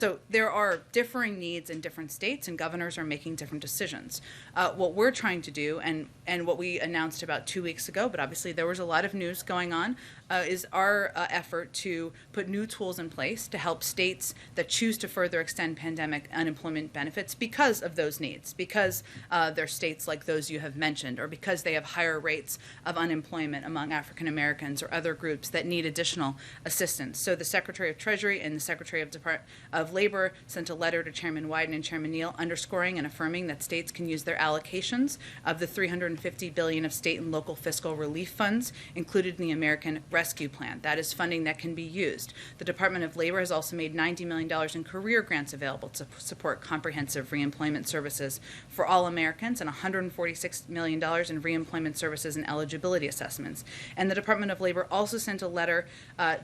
So there are differing needs in different states, and governors are making different decisions. What we're trying to do, and what we announced about 2 weeks ago, but obviously there was a lot of news going on, is our effort to put new tools in place to help states that choose to further extend pandemic unemployment benefits because of those needs, because they're states like those you have mentioned, or because they have higher rates of unemployment among African Americans or other groups that need additional assistance. So the Secretary of Treasury and the Secretary of Labor sent a letter to Chairman Wyden and Chairman Neal underscoring and affirming that states can use their allocations of the $350 billion of state and local fiscal relief funds included in the American Rescue Plan. That is funding that can be used. The Department of Labor has also made $90 million in career grants available to support comprehensive reemployment services for all Americans and $146 million in reemployment services and eligibility assessments. And the Department of Labor also sent a letter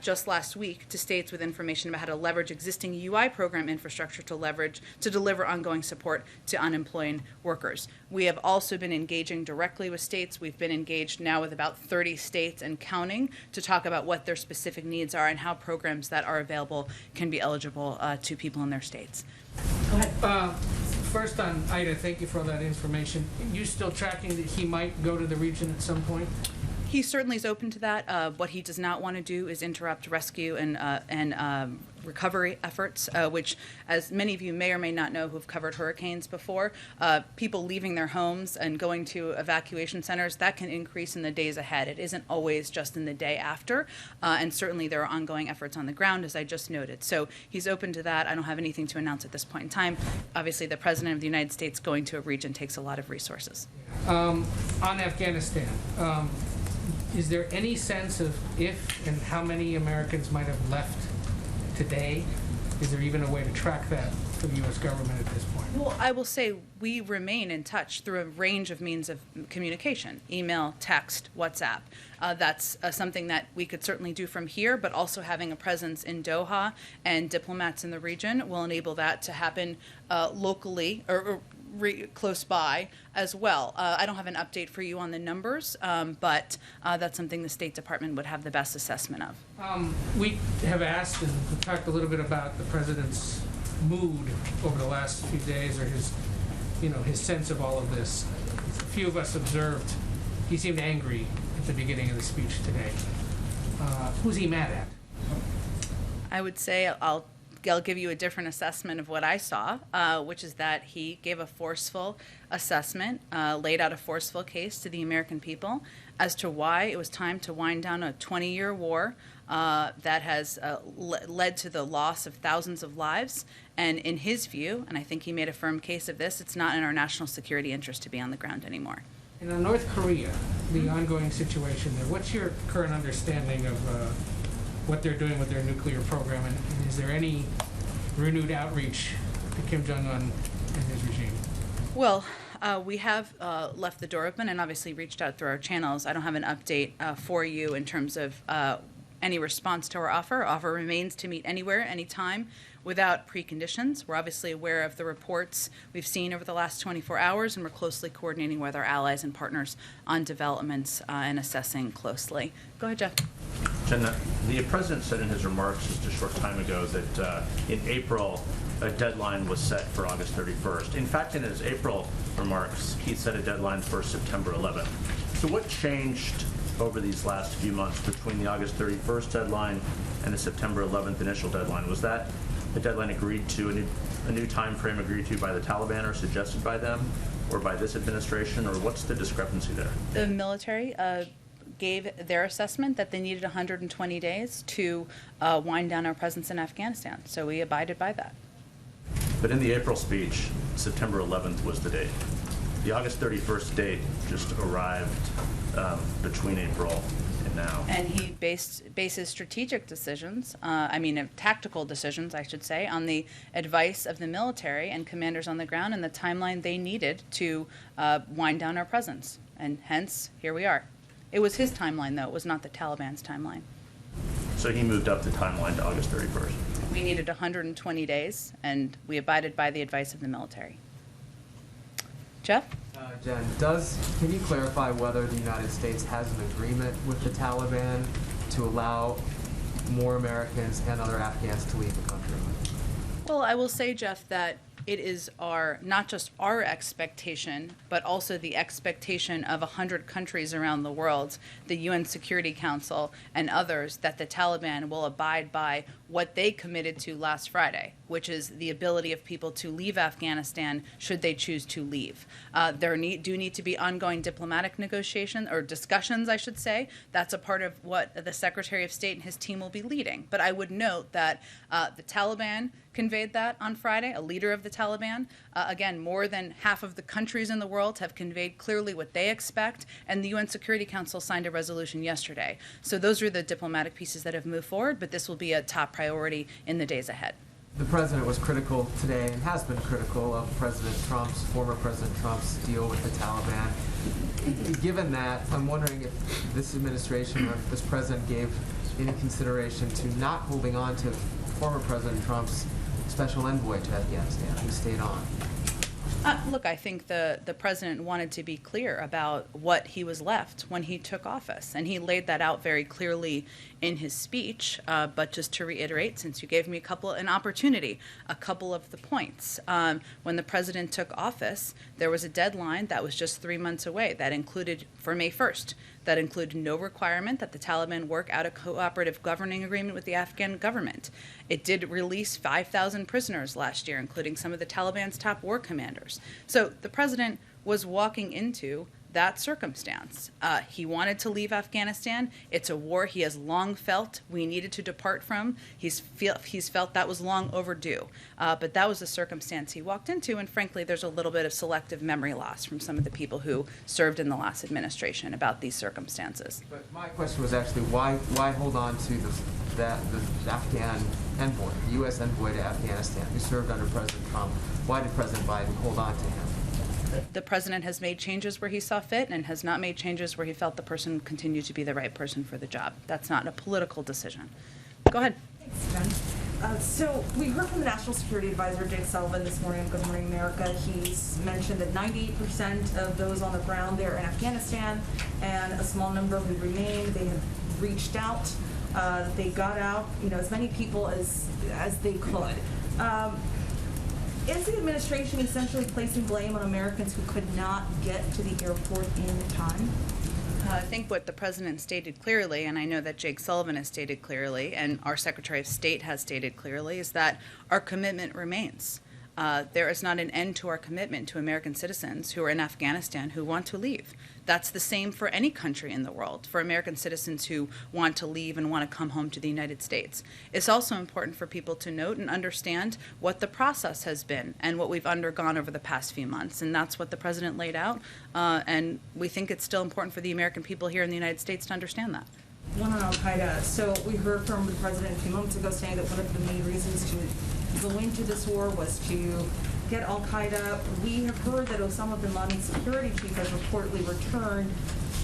just last week to states with information about how to leverage existing UI program infrastructure to deliver ongoing support to unemployed workers. We have also been engaging directly with states. We've been engaged now with about 30 states and counting to talk about what their specific needs are and how programs that are available can be eligible to people in their states. Go ahead. First on Ida, thank you for all that information. You still tracking that he might go to the region at some point? He certainly is open to that. What he does not want to do is interrupt rescue and recovery efforts, which, as many of you may or may not know who've covered hurricanes before, people leaving their homes and going to evacuation centers, that can increase in the days ahead. It isn't always just in the day after, and certainly there are ongoing efforts on the ground, as I just noted. So he's open to that. I don't have anything to announce at this point in time. Obviously, the President of the United States going to a region takes a lot of resources. On Afghanistan, is there any sense of if and how many Americans might have left today? Is there even a way to track that for the U.S. government at this point? Well, I will say we remain in touch through a range of means of communication: email, text, WhatsApp. That's something that we could certainly do from here, but also having a presence in Doha and diplomats in the region will enable that to happen locally or close by as well. I don't have an update for you on the numbers, but that's something the State Department would have the best assessment of. We have asked and talked a little bit about the president's mood over the last few days, or his sense of all of this. A few of us observed he seemed angry at the beginning of the speech today. Who's he mad at? I would say I'll give you a different assessment of what I saw, which is that he gave a forceful assessment, laid out a forceful case to the American people as to why it was time to wind down a 20-year war that has led to the loss of thousands of lives. And in his view, and I think he made a firm case of this, it's not in our national security interest to be on the ground anymore. And on North Korea, the ongoing situation there, what's your current understanding of what they're doing with their nuclear program, and is there any renewed outreach to Kim Jong-un and his regime? Well, we have left the door open and obviously reached out through our channels. I don't have an update for you in terms of any response to our offer. Our offer remains to meet anywhere, anytime, without preconditions. We're obviously aware of the reports we've seen over the last 24 hours, and we're closely coordinating with our allies and partners on developments and assessing closely. Go ahead, Jeff. Jen, the president said in his remarks just a short time ago that in April, a deadline was set for August 31st. In fact, in his April remarks, he set a deadline for September 11th. So what changed over these last few months between the August 31st deadline and the September 11th initial deadline? Was that a deadline agreed to, a new time frame agreed to by the Taliban or suggested by them or by this administration, or what's the discrepancy there? The military gave their assessment that they needed 120 days to wind down our presence in Afghanistan, so we abided by that. But in the April speech, September 11th was the date. The August 31st date just arrived between April and now. And he bases strategic decisions, tactical decisions, I should say, on the advice of the military and commanders on the ground and the timeline they needed to wind down our presence. And hence, here we are. It was his timeline, though. It was not the Taliban's timeline. So he moved up the timeline to August 31st. We needed 120 days, and we abided by the advice of the military. Jeff? Jen, can you clarify whether the United States has an agreement with the Taliban to allow more Americans and other Afghans to leave the country? Well, I will say, Jeff, that it is not just our expectation, but also the expectation of 100 countries around the world, the UN Security Council and others, that the Taliban will abide by what they committed to last Friday, which is the ability of people to leave Afghanistan should they choose to leave. There do need to be ongoing diplomatic negotiations, or discussions, I should say. That's a part of what the Secretary of State and his team will be leading. But I would note that the Taliban conveyed that on Friday, a leader of the Taliban. Again, more than half of the countries in the world have conveyed clearly what they expect, and the UN Security Council signed a resolution yesterday. So those are the diplomatic pieces that have moved forward, but this will be a top priority in the days ahead. The president was critical today and has been critical of former President Trump's deal with the Taliban. Given that, I'm wondering if this administration or if this president gave any consideration to not holding on to former President Trump's special envoy to Afghanistan, who stayed on. Look, I think the president wanted to be clear about what he was left when he took office, and he laid that out very clearly in his speech. But just to reiterate, since you gave me an opportunity, a couple of the points. When the president took office, there was a deadline that was just 3 months away that included, for May 1st, that included no requirement that the Taliban work out a cooperative governing agreement with the Afghan government. It did release 5,000 prisoners last year, including some of the Taliban's top war commanders. So the president was walking into that circumstance. He wanted to leave Afghanistan. It's a war he has long felt we needed to depart from. He's felt that was long overdue. But that was the circumstance he walked into, and frankly, there's a little bit of selective memory loss from some of the people who served in the last administration about these circumstances. But my question was actually, why hold on to the Afghan envoy, the U.S. envoy to Afghanistan, who served under President Trump? Why did President Biden hold on to him? The president has made changes where he saw fit and has not made changes where he felt the person continued to be the right person for the job. That's not a political decision. Go ahead. Thanks, Jen. So we heard from the National Security Advisor, Jake Sullivan, this morning on Good Morning America. He's mentioned that 98% of those on the ground there in Afghanistan and a small number who remain, they have reached out. They got out, as many people as they could. Is the administration essentially placing blame on Americans who could not get to the airport in time? I think what the president stated clearly, and I know that Jake Sullivan has stated clearly, and our Secretary of State has stated clearly, is that our commitment remains. There is not an end to our commitment to American citizens who are in Afghanistan who want to leave. That's the same for any country in the world, for American citizens who want to leave and want to come home to the United States. It's also important for people to note and understand what the process has been and what we've undergone over the past few months, and that's what the president laid out, and we think it's still important for the American people here in the United States to understand that. One on Al-Qaeda. So we heard from the president a few moments ago saying that one of the main reasons to go into this war was to get Al-Qaeda. We have heard that Osama bin Laden's security chief has reportedly returned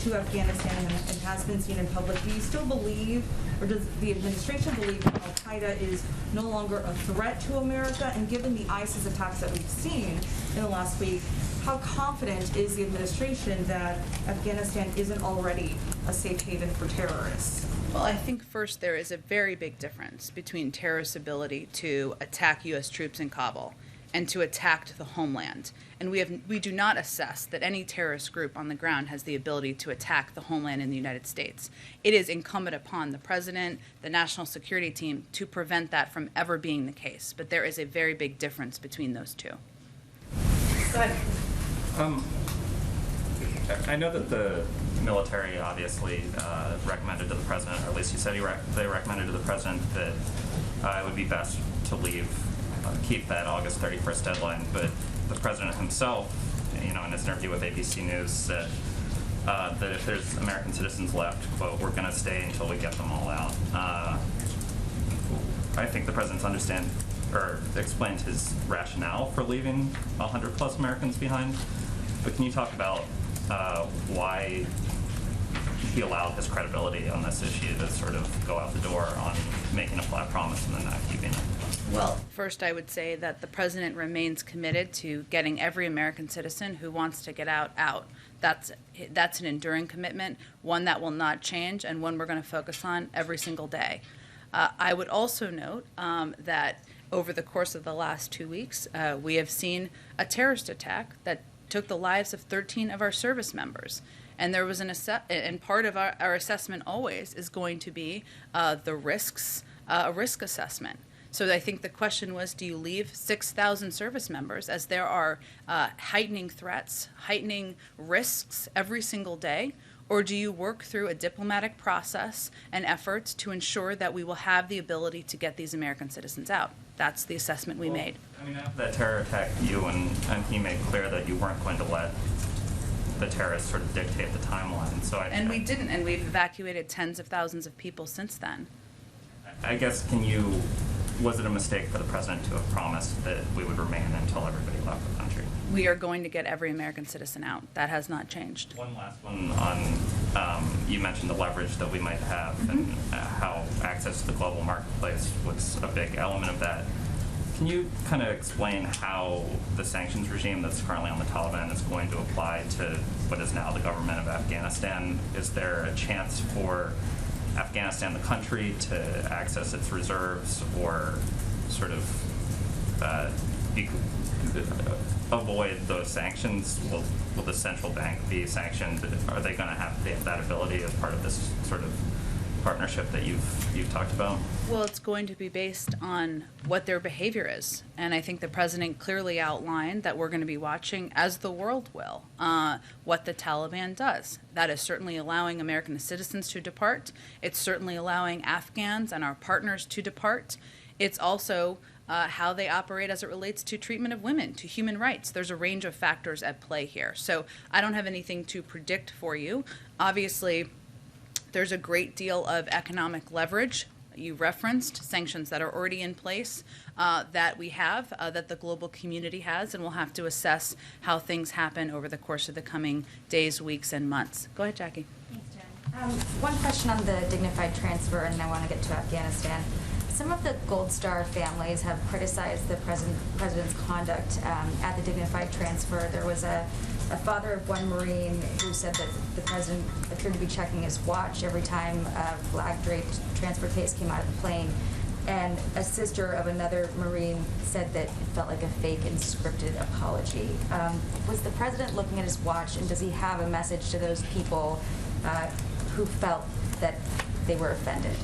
to Afghanistan and has been seen in public. Do you still believe, or does the administration believe, that Al-Qaeda is no longer a threat to America? And given the ISIS attacks that we've seen in the last week, how confident is the administration that Afghanistan isn't already a safe haven for terrorists? Well, I think first there is a very big difference between terrorists' ability to attack U.S. troops in Kabul and to attack the homeland. And we do not assess that any terrorist group on the ground has the ability to attack the homeland in the United States. It is incumbent upon the president, the national security team, to prevent that from ever being the case. But there is a very big difference between those two. Go ahead. I know that the military obviously recommended to the president, or at least he said they recommended to the president that it would be best to leave, keep that August 31st deadline. But the president himself, in his interview with ABC News, said that if there's American citizens left, quote, we're going to stay until we get them all out. I think the president's explained his rationale for leaving 100 plus Americans behind. But can you talk about why he allowed his credibility on this issue to sort of go out the door on making a flat promise and then not keeping it? Well, first I would say that the president remains committed to getting every American citizen who wants to get out. That's an enduring commitment, one that will not change, and one we're going to focus on every single day. I would also note that over the course of the last 2 weeks, we have seen a terrorist attack that took the lives of 13 of our service members. And there was and part of our assessment always is going to be the risks, a risk assessment. So I think the question was, do you leave 6,000 service members as there are heightening threats, heightening risks every single day? Or do you work through a diplomatic process and efforts to ensure that we will have the ability to get these American citizens out? That's the assessment we made. I mean, after that terror attack, you and he made clear that you weren't going to let the terrorists sort of dictate the timeline. And we didn't, and we've evacuated tens of thousands of people since then. I guess, was it a mistake for the president to have promised that we would remain until everybody left the country? We are going to get every American citizen out. That has not changed. One last one on, you mentioned the leverage that we might have and how access to the global marketplace was a big element of that. Can you kind of explain how the sanctions regime that's currently on the Taliban is going to apply to what is now the government of Afghanistan? Is there a chance for Afghanistan, the country, to access its reserves or sort of avoid those sanctions? Will the central bank be sanctioned? Are they going to have that ability as part of this sort of partnership that you've talked about? Well, it's going to be based on what their behavior is. And I think the president clearly outlined that we're going to be watching, as the world will, what the Taliban does. That is certainly allowing American citizens to depart. It's certainly allowing Afghans and our partners to depart. It's also how they operate as it relates to treatment of women, to human rights. There's a range of factors at play here. So I don't have anything to predict for you. Obviously, there's a great deal of economic leverage. You referenced sanctions that are already in place that we have, that the global community has, and we'll have to assess how things happen over the course of the coming days, weeks, and months. Go ahead, Jackie. Thanks, Jen. One question on the dignified transfer, and then I want to get to Afghanistan. Some of the Gold Star families have criticized the president's conduct at the dignified transfer. There was a father of one Marine who said that the president appeared to be checking his watch every time a flag-draped transfer case came out of the plane. And a sister of another Marine said that it felt like a fake and scripted apology. Was the president looking at his watch, and does he have a message to those people who felt that they were offended?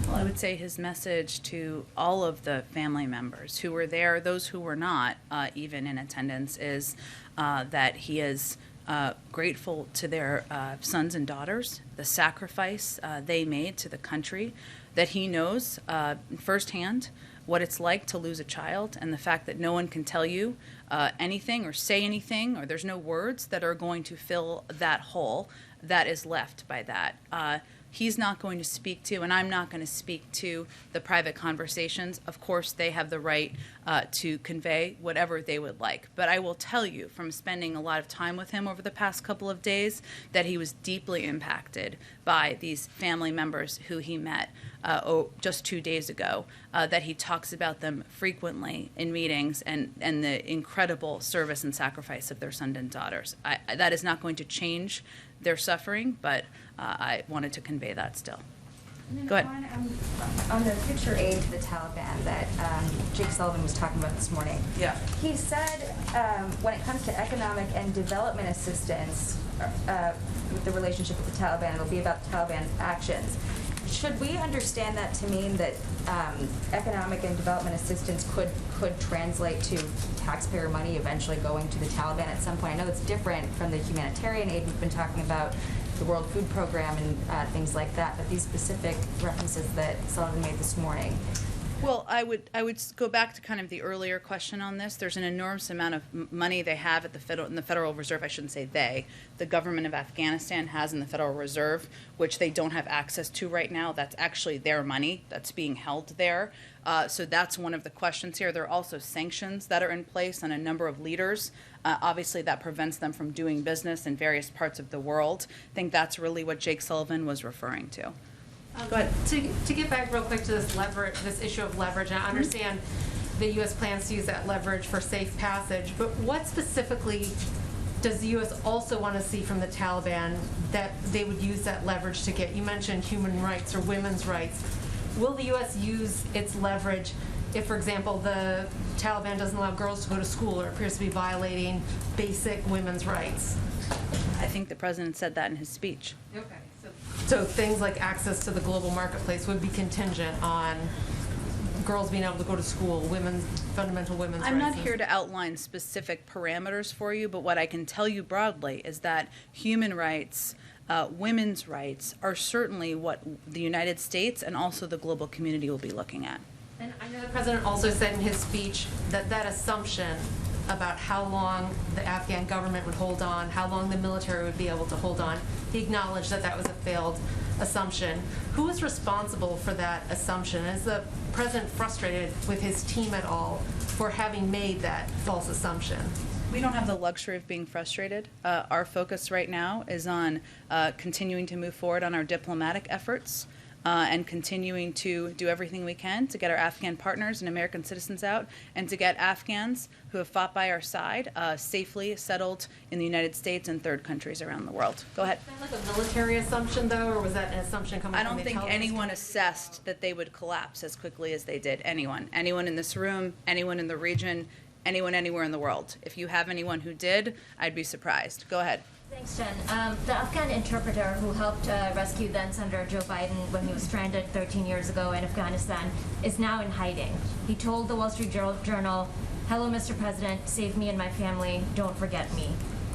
Well, I would say his message to all of the family members who were there, those who were not even in attendance, is that he is grateful to their sons and daughters, the sacrifice they made to the country, that he knows firsthand what it's like to lose a child, and the fact that no one can tell you anything or say anything, or there's no words that are going to fill that hole that is left by that. He's not going to speak to, and I'm not going to speak to, the private conversations. Of course, they have the right to convey whatever they would like. But I will tell you, from spending a lot of time with him over the past couple of days, that he was deeply impacted by these family members who he met just 2 days ago, that he talks about them frequently in meetings, and the incredible service and sacrifice of their sons and daughters. That is not going to change their suffering, but I wanted to convey that still. Go ahead. On the future aid to the Taliban that Jake Sullivan was talking about this morning, Yeah. he said when it comes to economic and development assistance with the relationship with the Taliban, it'll be about the Taliban's actions. Should we understand that to mean that economic and development assistance could translate to taxpayer money eventually going to the Taliban at some point? I know it's different from the humanitarian aid we've been talking about, the World Food Program and things like that, but these specific references that Sullivan made this morning. Well, I would go back to kind of the earlier question on this. There's an enormous amount of money they have at in the Federal Reserve. I shouldn't say they. The government of Afghanistan has in the Federal Reserve, which they don't have access to right now. That's actually their money that's being held there. So that's one of the questions here. There are also sanctions that are in place on a number of leaders. Obviously, that prevents them from doing business in various parts of the world. I think that's really what Jake Sullivan was referring to. Go ahead. To get back real quick to this issue of leverage, and I understand the U.S. plans to use that leverage for safe passage, but what specifically does the U.S. also want to see from the Taliban that they would use that leverage to get? You mentioned human rights or women's rights. Will the U.S. use its leverage if, for example, the Taliban doesn't allow girls to go to school or appears to be violating basic women's rights? I think the president said that in his speech. Okay. So things like access to the global marketplace would be contingent on girls being able to go to school, fundamental women's rights. I'm not here to outline specific parameters for you, but what I can tell you broadly is that human rights, women's rights are certainly what the United States and also the global community will be looking at. And I know the president also said in his speech that that assumption about how long the Afghan government would hold on, how long the military would be able to hold on, he acknowledged that that was a failed assumption. Who is responsible for that assumption? Is the president frustrated with his team at all for having made that false assumption? We don't have the luxury of being frustrated. Our focus right now is on continuing to move forward on our diplomatic efforts and continuing to do everything we can to get our Afghan partners and American citizens out and to get Afghans who have fought by our side safely settled in the United States and third countries around the world. Go ahead. Was that like a military assumption, though, or was that an assumption coming I from don't the think intelligence anyone community? assessed that they would collapse as quickly as they did. Anyone in this room, anyone in the region, anyone anywhere in the world. If you have anyone who did, I'd be surprised. Go ahead. Thanks, Jen. The Afghan interpreter who helped rescue then Senator Joe Biden when he was stranded 13 years ago in Afghanistan is now in hiding. He told the Wall Street Journal, "Hello, Mr. President, save me and my family, don't forget me."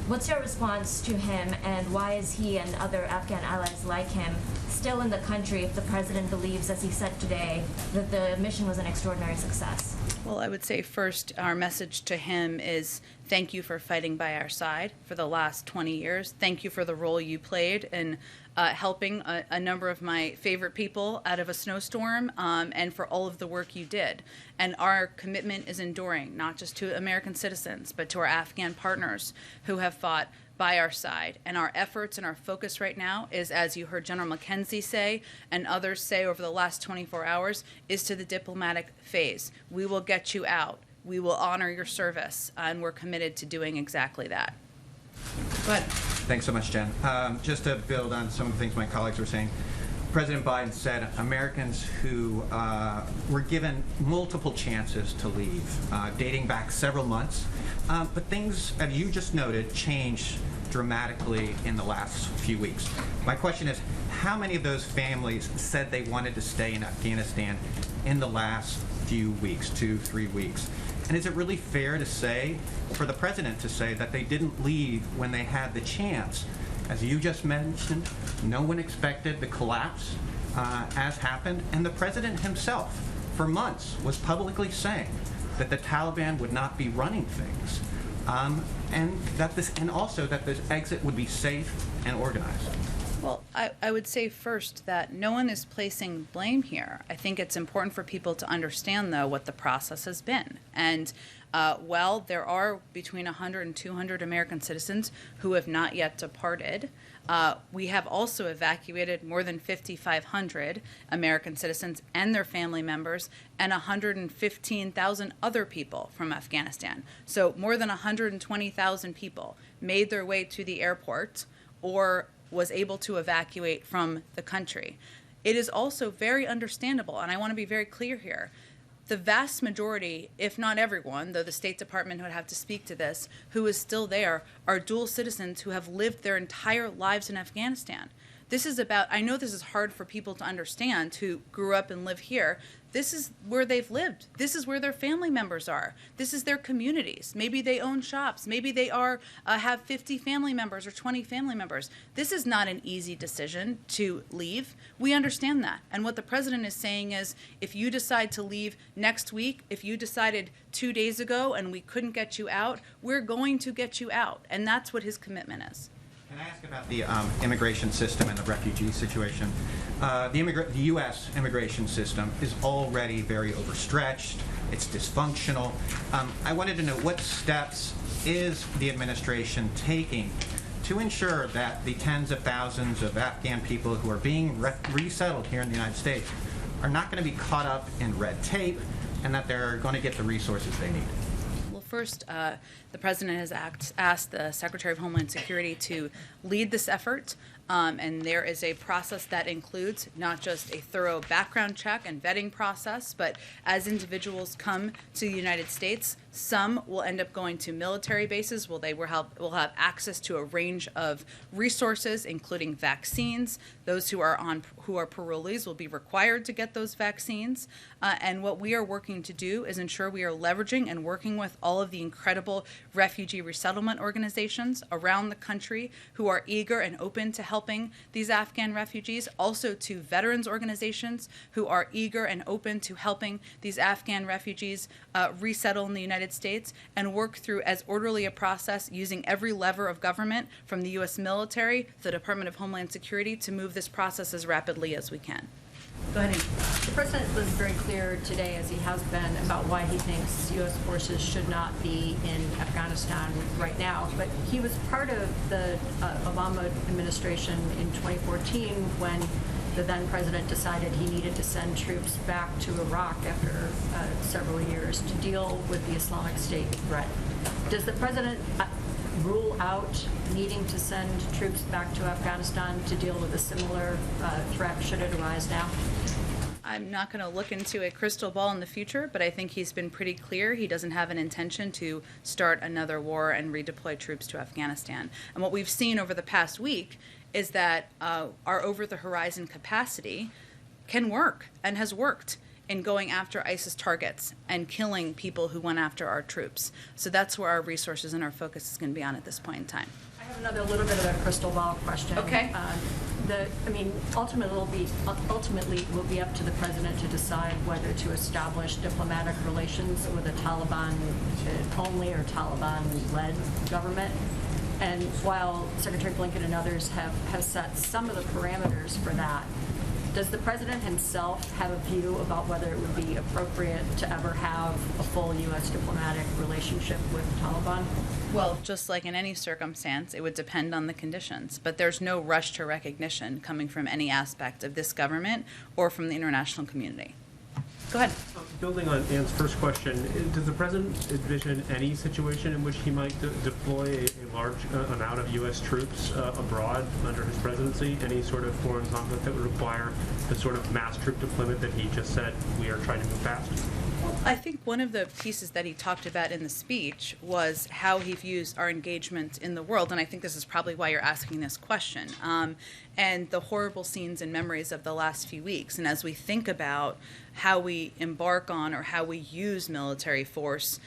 What's your response to him, and why is he and other Afghan allies like him still in the country if the president believes, as he said today, that the mission was an extraordinary success? Well, I would say first, our message to him is thank you for fighting by our side for the last 20 years. Thank you for the role you played in helping a number of my favorite people out of a snowstorm and for all of the work you did. And our commitment is enduring, not just to American citizens, but to our Afghan partners who have fought by our side. And our efforts and our focus right now is, as you heard General McKenzie say and others say over the last 24 hours, is to the diplomatic phase. We will get you out. We will honor your service, and we're committed to doing exactly that. Go ahead. Thanks so much, Jen. Just to build on some of the things my colleagues were saying, President Biden said Americans who were given multiple chances to leave, dating back several months, but things, as you just noted, changed dramatically in the last few weeks. My question is, how many of those families said they wanted to stay in Afghanistan in the last few weeks, 2-3 weeks? And is it really fair to say, for the president to say, that they didn't leave when they had the chance? As you just mentioned, no one expected the collapse as happened, and the president himself, for months, was publicly saying that the Taliban would not be running things, and also that this exit would be safe and organized. Well, I would say first that no one is placing blame here. I think it's important for people to understand, though, what the process has been. And while there are between 100 and 200 American citizens who have not yet departed, we have also evacuated more than 5,500 American citizens and their family members and 115,000 other people from Afghanistan. So more than 120,000 people made their way to the airport or was able to evacuate from the country. It is also very understandable, and I want to be very clear here, the vast majority, if not everyone, though the State Department would have to speak to this, who is still there, are dual citizens who have lived their entire lives in Afghanistan. This is about, I know this is hard for people to understand who grew up and live here. This is where they've lived. This is where their family members are. This is their communities. Maybe they own shops. Maybe they have 50 family members or 20 family members. This is not an easy decision to leave. We understand that. And what the president is saying is, if you decide to leave next week, if you decided 2 days ago and we couldn't get you out, we're going to get you out. And that's what his commitment is. Can I ask about the immigration system and the refugee situation? The U.S. immigration system is already very overstretched. It's dysfunctional. I wanted to know what steps is the administration taking to ensure that the tens of thousands of Afghan people who are being resettled here in the United States are not going to be caught up in red tape and that they're going to get the resources they need? First, the president has asked the Secretary of Homeland Security to lead this effort. And there is a process that includes not just a thorough background check and vetting process, but as individuals come to the United States, some will end up going to military bases where they will have access to a range of resources, including vaccines. Those who are parolees will be required to get those vaccines. And what we are working to do is ensure we are leveraging and working with all of the incredible refugee resettlement organizations around the country who are eager and open to helping these Afghan refugees, also to veterans organizations who are eager and open to helping these Afghan refugees resettle in the United States and work through as orderly a process using every lever of government from the U.S. military to the Department of Homeland Security to move this process as rapidly as we can. Go ahead, Amy. The president was very clear today, as he has been, about why he thinks U.S. forces should not be in Afghanistan right now. But he was part of the Obama administration in 2014 when the then president decided he needed to send troops back to Iraq after several years to deal with the Islamic State threat. Does the president rule out needing to send troops back to Afghanistan to deal with a similar threat should it arise now? I'm not going to look into a crystal ball in the future, but I think he's been pretty clear he doesn't have an intention to start another war and redeploy troops to Afghanistan. And what we've seen over the past week is that our over-the-horizon capacity can work and has worked in going after ISIS targets and killing people who went after our troops. So that's where our resources and our focus is going to be on at this point in time. I have another little bit of a crystal ball question. Okay. Ultimately, it will be up to the president to decide whether to establish diplomatic relations with a Taliban-only or Taliban-led government. And while Secretary Blinken and others have set some of the parameters for that, does the president himself have a view about whether it would be appropriate to ever have a full U.S. diplomatic relationship with the Taliban? Well, just like in any circumstance, it would depend on the conditions. But there's no rush to recognition coming from any aspect of this government or from the international community. Go ahead. Building on Ann's first question, does the president envision any situation in which he might deploy a large amount of U.S. troops abroad under his presidency? Any sort of foreign conflict that would require the sort of mass troop deployment that he just said we are trying to move past? I think one of the pieces that he talked about in the speech was how he views our engagement in the world, and I think this is probably why you're asking this question, and the horrible scenes and memories of the last few weeks. And as we think about how we embark on or how we use military force,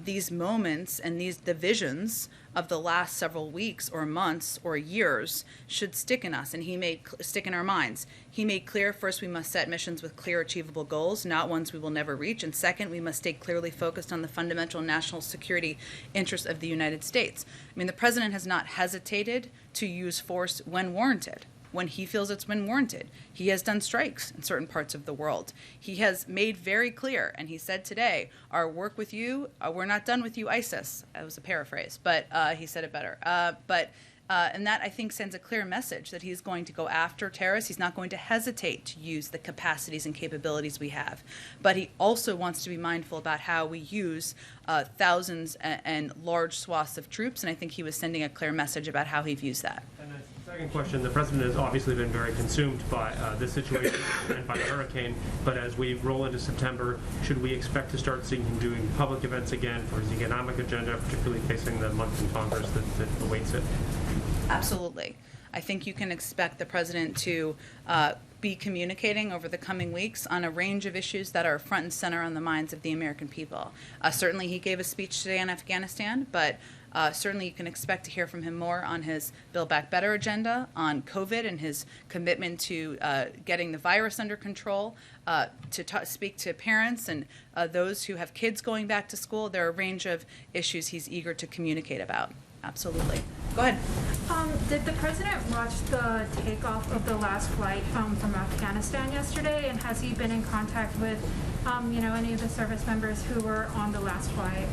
these moments and these divisions of the last several weeks or months or years should stick in us, and stick in our minds. He made clear, first, we must set missions with clear, achievable goals, not ones we will never reach, and second, we must stay clearly focused on the fundamental national security interests of the United States. I mean, the president has not hesitated to use force when warranted, when he feels it's been warranted. He has done strikes in certain parts of the world. He has made very clear, and he said today, our work with you, we're not done with you, ISIS. That was a paraphrase, but he said it better. And that, I think, sends a clear message that he's going to go after terrorists. He's not going to hesitate to use the capacities and capabilities we have. But he also wants to be mindful about how we use thousands and large swaths of troops, and I think he was sending a clear message about how he views that. Second question, the president has obviously been very consumed by this situation and by the hurricane, but as we roll into September, should we expect to start seeing him doing public events again for his economic agenda, particularly facing the month in Congress that awaits it? Absolutely. I think you can expect the president to be communicating over the coming weeks on a range of issues that are front and center on the minds of the American people. Certainly he gave a speech today on Afghanistan, but certainly you can expect to hear from him more on his Build Back Better agenda, on COVID and his commitment to getting the virus under control, to speak to parents and those who have kids going back to school. There are a range of issues he's eager to communicate about. Absolutely. Go ahead. Did the president watch the takeoff of the last flight from Afghanistan yesterday, and has he been in contact with, any of the service members who were on the last flight?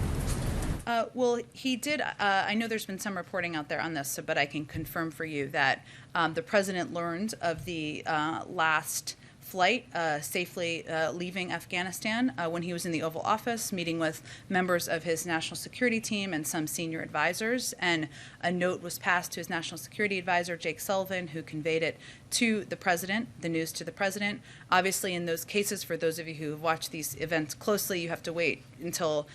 Well, he did. I know there's been some reporting out there on this, but I can confirm for you that the president learned of the last flight, safely leaving Afghanistan when he was in the Oval Office, meeting with members of his national security team and some senior advisors. And a note was passed to his national security advisor, Jake Sullivan, who conveyed it to the president, the news to the president. Obviously, in those cases, for those of you who have watched these events closely, you have to wait until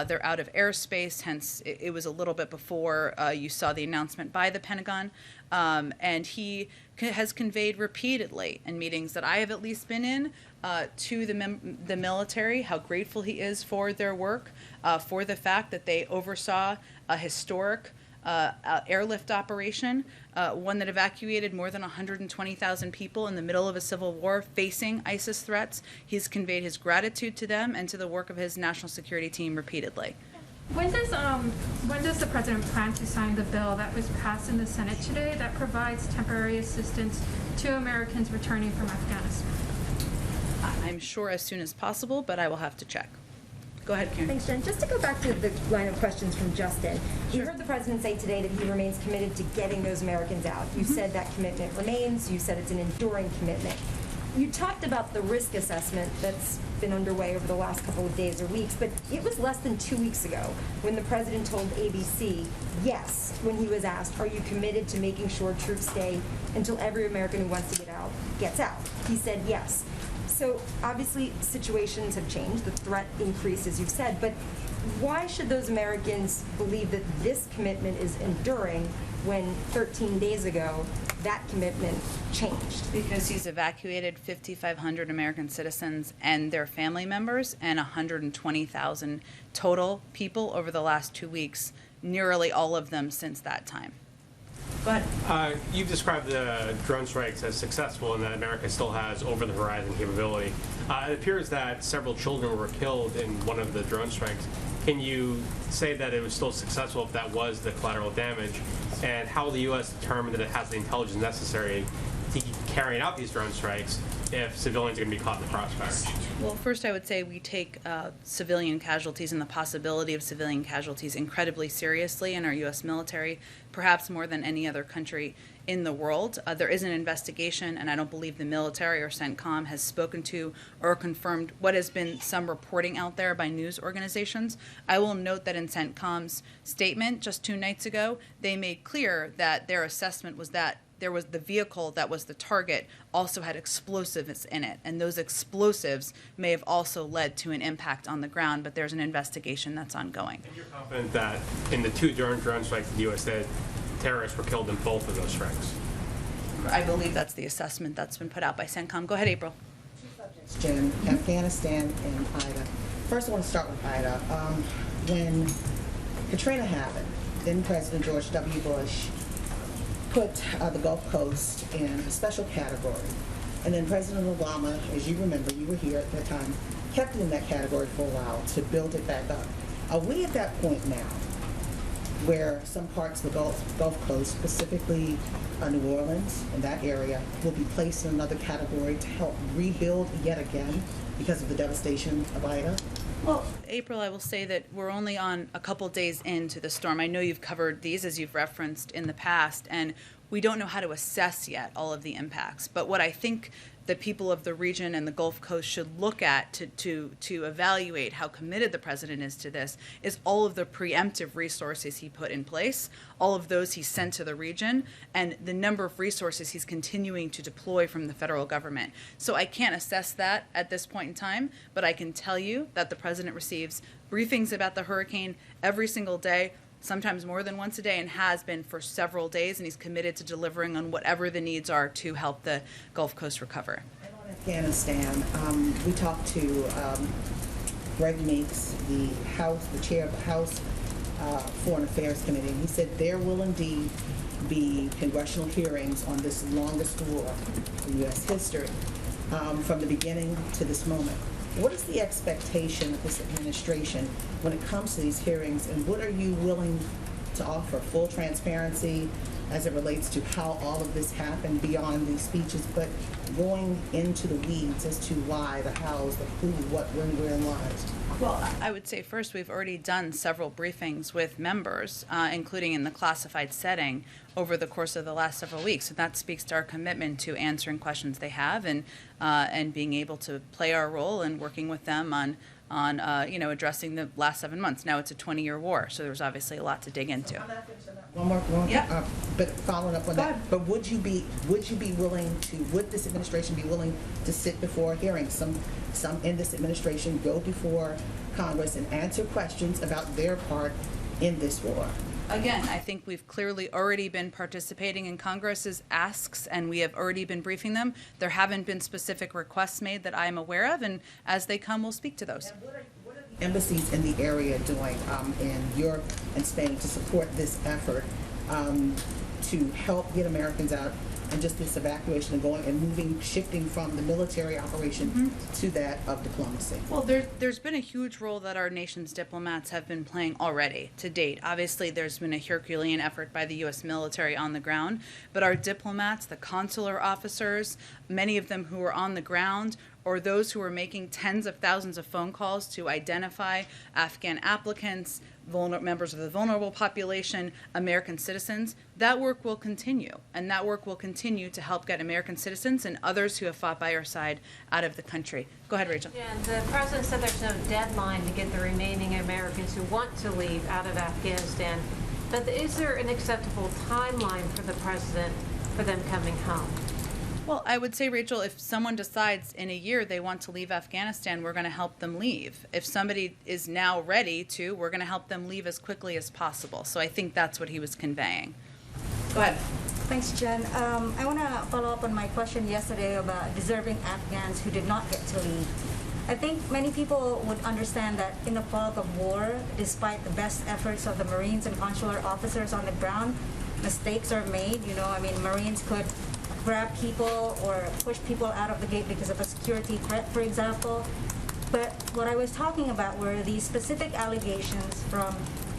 they're out of airspace. Hence, it was a little bit before you saw the announcement by the Pentagon. And he has conveyed repeatedly in meetings that I have at least been in to the military how grateful he is for their work, for the fact that they oversaw a historic airlift operation, one that evacuated more than 120,000 people in the middle of a civil war facing ISIS threats. He's conveyed his gratitude to them and to the work of his national security team repeatedly. When does the president plan to sign the bill that was passed in the Senate today that provides temporary assistance to Americans returning from Afghanistan? I'm sure as soon as possible, but I will have to check. Go ahead, Karen. Thanks, Jen. Just to go back to the line of questions from Justin, you heard the president say today that he remains committed to getting those Americans out. You said that commitment remains. You said it's an enduring commitment. You talked about the risk assessment that's been underway over the last couple of days or weeks, but it was less than 2 weeks ago when the president told ABC, yes, when he was asked, are you committed to making sure troops stay until every American who wants to get out gets out? He said yes. So obviously situations have changed, the threat increased, as you've said, but why should those Americans believe that this commitment is enduring when 13 days ago that commitment changed? Because he's evacuated 5,500 American citizens and their family members and 120,000 total people over the last 2 weeks, nearly all of them since that time. Go ahead. You've described the drone strikes as successful and that America still has over-the-horizon capability. It appears that several children were killed in one of the drone strikes. Can you say that it was still successful if that was the collateral damage? And how will the U.S. determine that it has the intelligence necessary to keep carrying out these drone strikes if civilians are going to be caught in the crossfire? Well, first I would say we take civilian casualties and the possibility of civilian casualties incredibly seriously in our U.S. military, perhaps more than any other country in the world. There is an investigation, and I don't believe the military or CENTCOM has spoken to or confirmed what has been some reporting out there by news organizations. I will note that in CENTCOM's statement just 2 nights ago, they made clear that their assessment was that there was the vehicle that was the target also had explosives in it, and those explosives may have also led to an impact on the ground, but there's an investigation that's ongoing. And you're confident that in the 2 drone strikes the U.S. did, terrorists were killed in both of those strikes? I believe that's the assessment that's been put out by CENTCOM. Go ahead, April. 2 subjects, Jen, Afghanistan and Ida. First, I want to start with Ida. When Katrina happened, then President George W. Bush put the Gulf Coast in a special category. And then President Obama, as you remember, you were here at that time, kept it in that category for a while to build it back up. Are we at that point now where some parts of the Gulf Coast, specifically New Orleans and that area, will be placed in another category to help rebuild yet again because of the devastation of Ida? Well, April, I will say that we're only on a couple days into the storm. I know you've covered these, as you've referenced in the past, and we don't know how to assess yet all of the impacts. But what I think the people of the region and the Gulf Coast should look at to evaluate how committed the president is to this is all of the preemptive resources he put in place, all of those he sent to the region, and the number of resources he's continuing to deploy from the federal government. So I can't assess that at this point in time, but I can tell you that the president receives briefings about the hurricane every single day, sometimes more than once a day, and has been for several days, and he's committed to delivering on whatever the needs are to help the Gulf Coast recover. And on Afghanistan, we talked to Greg Meeks, the chair of the House Foreign Affairs Committee, and he said there will indeed be congressional hearings on this longest war in U.S. history from the beginning to this moment. What is the expectation of this administration when it comes to these hearings, and what are you willing to offer? Full transparency as it relates to how all of this happened beyond these speeches, but going into the weeds as to why, the hows, the who, what, when, where, and why. Well, I would say first, we've already done several briefings with members, including in the classified setting, over the course of the last several weeks. And that speaks to our commitment to answering questions they have and being able to play our role in working with them on addressing the last 7 months. Now it's a 20-year war, so there's obviously a lot to dig into. One more. Yeah. But following up on Go that, ahead. but would this administration be willing to sit before hearings? Some in this administration go before Congress and answer questions about their part in this war. Again, I think we've clearly already been participating in Congress's asks, and we have already been briefing them. There haven't been specific requests made that I'm aware of, and as they come, we'll speak to those. Embassies in the area doing in Europe and Spain to support this effort to help get Americans out and just this evacuation and going and shifting from the military operation to that of diplomacy? Well, there's been a huge role that our nation's diplomats have been playing already to date. Obviously, there's been a Herculean effort by the U.S. military on the ground, but our diplomats, the consular officers, many of them who are on the ground, or those who are making tens of thousands of phone calls to identify Afghan applicants, members of the vulnerable population, American citizens, that work will continue. And that work will continue to help get American citizens and others who have fought by our side out of the country. Go ahead, Rachel. Yeah, the president said there's no deadline to get the remaining Americans who want to leave out of Afghanistan. But is there an acceptable timeline for the president for them coming home? Well, I would say, Rachel, if someone decides in a year they want to leave Afghanistan, we're going to help them leave. If somebody is now ready to, we're going to help them leave as quickly as possible. So I think that's what he was conveying. Go ahead. Thanks, Jen. I want to follow up on my question yesterday about deserving Afghans who did not get to leave. I think many people would understand that in the fog of war, despite the best efforts of the Marines and consular officers on the ground, mistakes are made. Marines could grab people or push people out of the gate because of a security threat, for example. But what I was talking about were these specific allegations from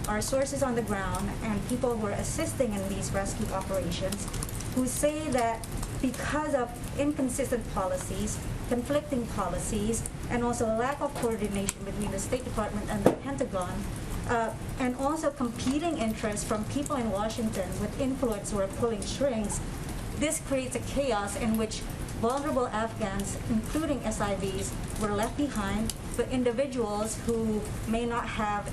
our sources on the ground and people who are assisting in these rescue operations who say that because of inconsistent policies, conflicting policies, and also lack of coordination between the State Department and the Pentagon, and also competing interests from people in Washington with influence who are pulling strings, this creates a chaos in which vulnerable Afghans, including SIVs, were left behind, but individuals who may not have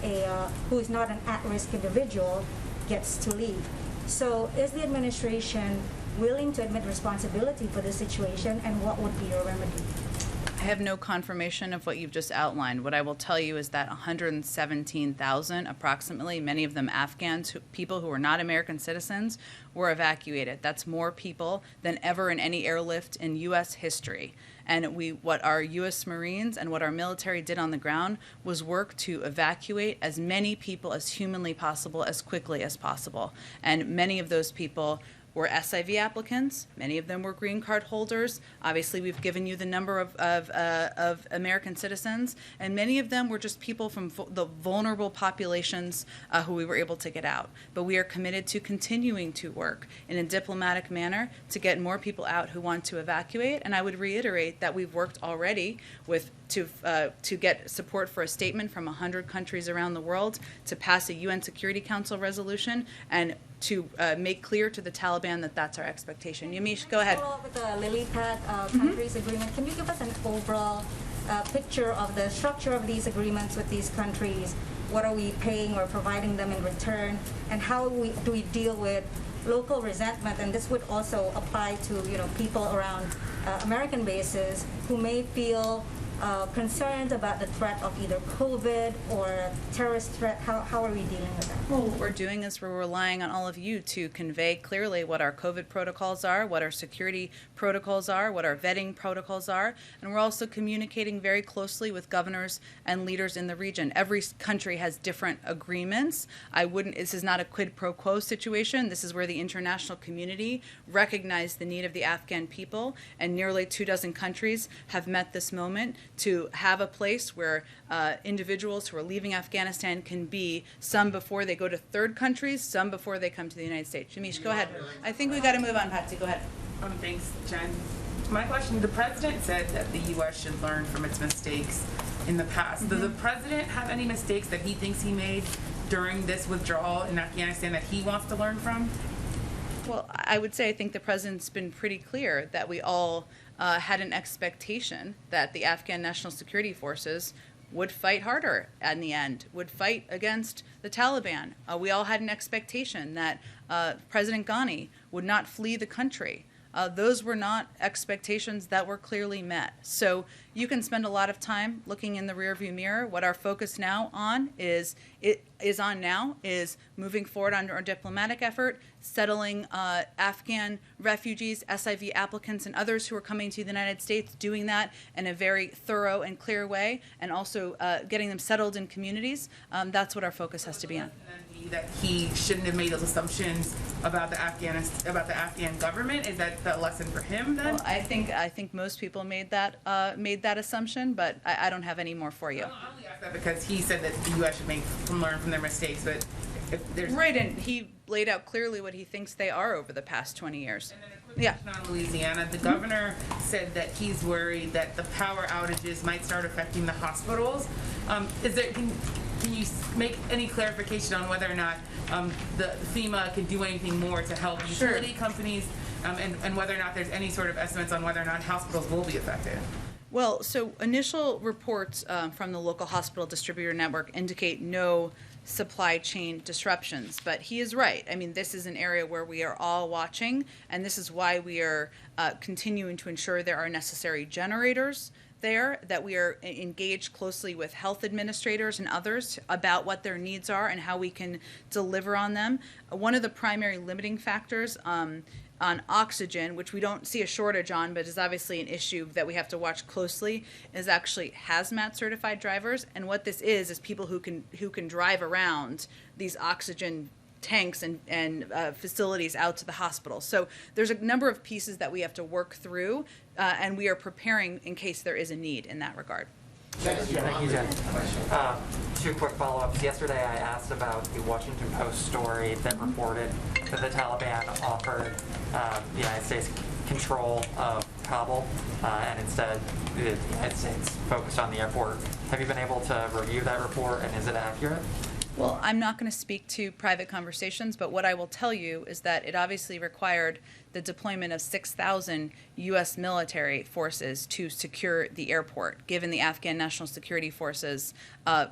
who is not an at-risk individual gets to leave. So is the administration willing to admit responsibility for this situation, and what would be your remedy? I have no confirmation of what you've just outlined. What I will tell you is that 117,000, approximately, many of them Afghans, people who are not American citizens, were evacuated. That's more people than ever in any airlift in U.S. history. And what our U.S. Marines and what our military did on the ground was work to evacuate as many people as humanly possible, as quickly as possible. And many of those people were SIV applicants. Many of them were green card holders. Obviously, we've given you the number of American citizens, and many of them were just people from the vulnerable populations who we were able to get out. But we are committed to continuing to work in a diplomatic manner to get more people out who want to evacuate. And I would reiterate that we've worked already to get support for a statement from 100 countries around the world to pass a UN Security Council resolution and to make clear to the Taliban that that's our expectation. Yamiche, go ahead. Follow up with the lily pad countries agreement. Can you give us an overall picture of the structure of these agreements with these countries? What are we paying or providing them in return? And how do we deal with local resentment? And this would also apply to people around American bases who may feel concerned about the threat of either COVID or terrorist threat. How are we dealing with that? Well, what we're doing is we're relying on all of you to convey clearly what our COVID protocols are, what our security protocols are, what our vetting protocols are, and we're also communicating very closely with governors and leaders in the region. Every country has different agreements. This is not a quid pro quo situation. This is where the international community recognized the need of the Afghan people, and nearly 24 countries have met this moment to have a place where individuals who are leaving Afghanistan can be, some before they go to third countries, some before they come to the United States. Yamiche, go ahead. I think we got to move on, Patsy. Go ahead. Thanks, Jen. My question, the president said that the U.S. should learn from its mistakes in the past. Does the president have any mistakes that he thinks he made during this withdrawal in Afghanistan that he wants to learn from? Well, I would say I think the president's been pretty clear that we all had an expectation that the Afghan National Security Forces would fight harder in the end, would fight against the Taliban. We all had an expectation that President Ghani would not flee the country. Those were not expectations that were clearly met. So you can spend a lot of time looking in the rearview mirror. What our focus now on is moving forward on our diplomatic effort, settling Afghan refugees, SIV applicants, and others who are coming to the United States, doing that in a very thorough and clear way, and also getting them settled in communities. That's what our focus has to be on. That he shouldn't have made those assumptions about the Afghan government. Is that the lesson for him then? Well, I think most people made that assumption, but I don't have any more for you. I only ask that because he said that the U.S. should learn from their mistakes, but if there's right, and he laid out clearly what he thinks they are over the past 20 years. And then a quick question on Louisiana. The governor said that he's worried that the power outages might start affecting the hospitals. Can you make any clarification on whether or not the FEMA can do anything more to help utility companies, and whether or not there's any sort of estimates on whether or not hospitals will be affected? Well, so initial reports from the local hospital distributor network indicate no supply chain disruptions, but he is right. I mean, this is an area where we are all watching, and this is why we are continuing to ensure there are necessary generators there, that we are engaged closely with health administrators and others about what their needs are and how we can deliver on them. One of the primary limiting factors on oxygen, which we don't see a shortage on, but is obviously an issue that we have to watch closely, is actually hazmat certified drivers. And what this is people who can drive around these oxygen tanks and facilities out to the hospital. So there's a number of pieces that we have to work through, and we are preparing in case there is a need in that regard. Thank you, Jen. Two quick follow-ups. Yesterday I asked about the Washington Post story that reported that the Taliban offered the United States control of Kabul, and instead the United States focused on the airport. Have you been able to review that report, and is it accurate? Well, I'm not going to speak to private conversations, but what I will tell you is that it obviously required the deployment of 6,000 U.S. military forces to secure the airport, given the Afghan National Security Forces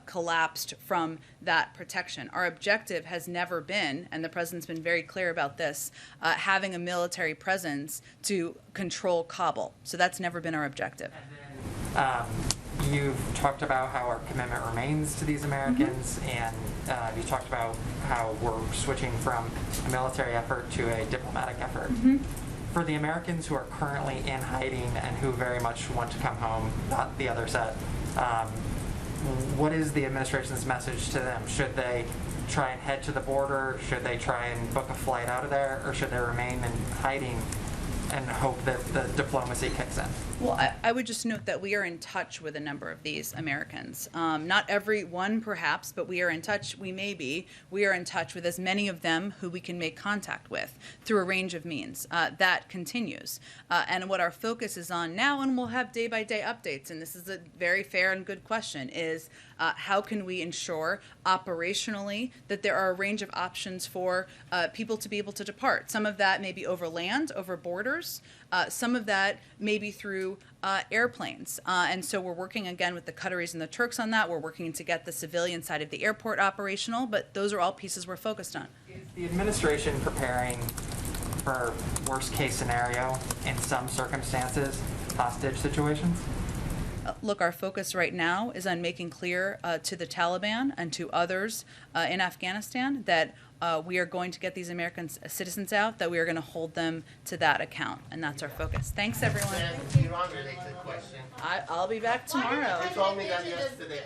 collapsed from that protection. Our objective has never been, and the president's been very clear about this, having a military presence to control Kabul. So that's never been our objective. You've talked about how our commitment remains to these Americans, and you talked about how we're switching from a military effort to a diplomatic effort. For the Americans who are currently in hiding and who very much want to come home, not the other set, what is the administration's message to them? Should they try and head to the border? Should they try and book a flight out of there? Or should they remain in hiding and hope that the diplomacy kicks in? Well, I would just note that we are in touch with a number of these Americans. Not every one, perhaps, but we are in touch. We are in touch with as many of them who we can make contact with through a range of means. That continues. And what our focus is on now, and we'll have day-by-day updates, and this is a very fair and good question, is how can we ensure operationally that there are a range of options for people to be able to depart? Some of that may be over land, over borders. Some of that may be through airplanes. And so we're working again with the Qataris and the Turks on that. We're working to get the civilian side of the airport operational, but those are all pieces we're focused on. Is the administration preparing for worst case scenario in some circumstances, hostage situations? Look, our focus right now is on making clear to the Taliban and to others in Afghanistan that we are going to get these American citizens out, that we are going to hold them to that account, and that's our focus. Thanks, everyone. Iran related question. I'll be back tomorrow. You told me that yesterday.